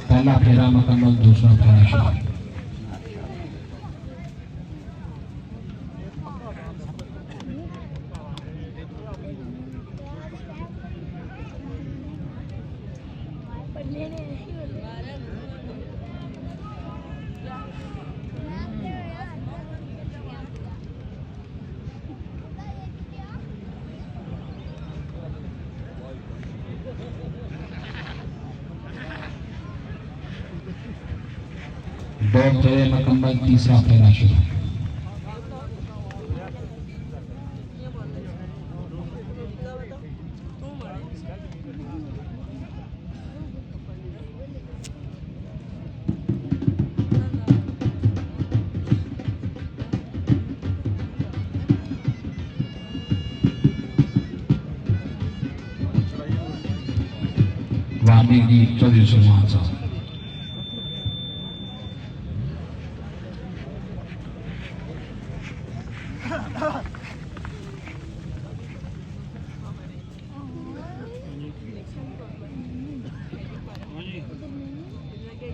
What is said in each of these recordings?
पहला फेरा मुकम्मल, दूसरा फेरा शुरू। दो फेरे मुकम्मल, तीसरा फेरा शुरू। वाणी जी चौधरी सलमान साहब।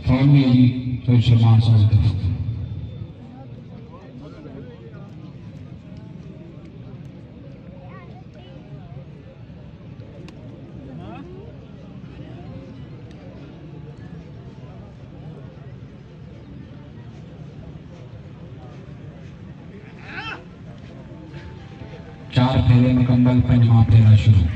फैमिली जी चौधरी सलमान साहब। चार फेरे मुकम्मल, पंजवां फेरा शुरू।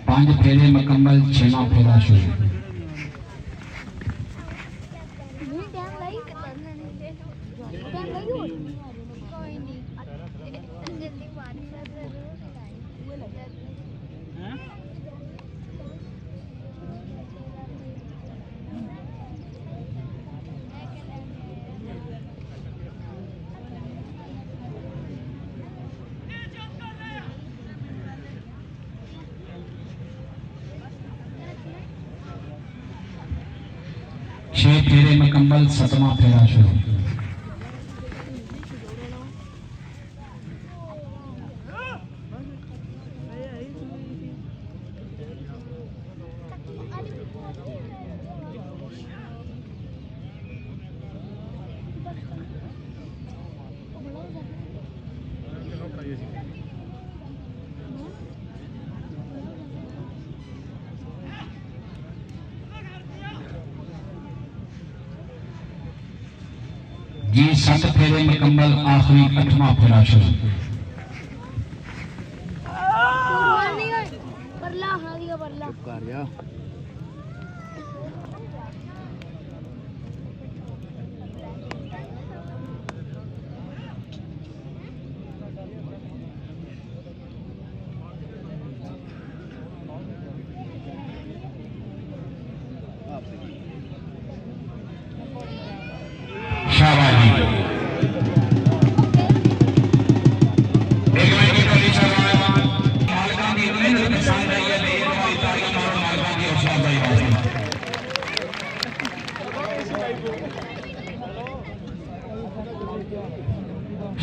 पांच फेरे मुकम्मल, छठवां फेरा शुरू। छह फेरे मुकम्मल, सातवां फेरा शुरू। जी 7 फेरे मुकम्मल, आखिरी 8वां फेरा शुरू।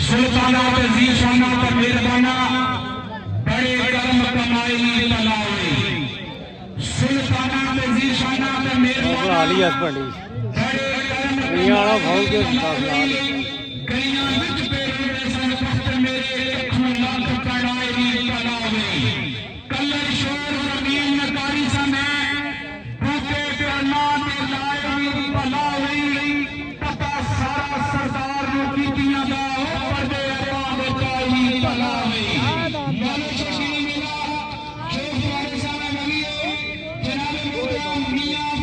सुल्ताना तज़ीज़ शाना पर मेहरबाना बड़े करम कमाई तलावे। सुल्ताना तज़ीज़ शाना पर मेहरबाना बड़े करम कमाई गैया विच पेरे सन वक्त मेरे अखों लाख कड़ाई तलावे। कलर शोर रबीन नकारी सने भूखे प्याला ते लाए तलावे। पता सारा सरदार नु कीतियां दा दुनिया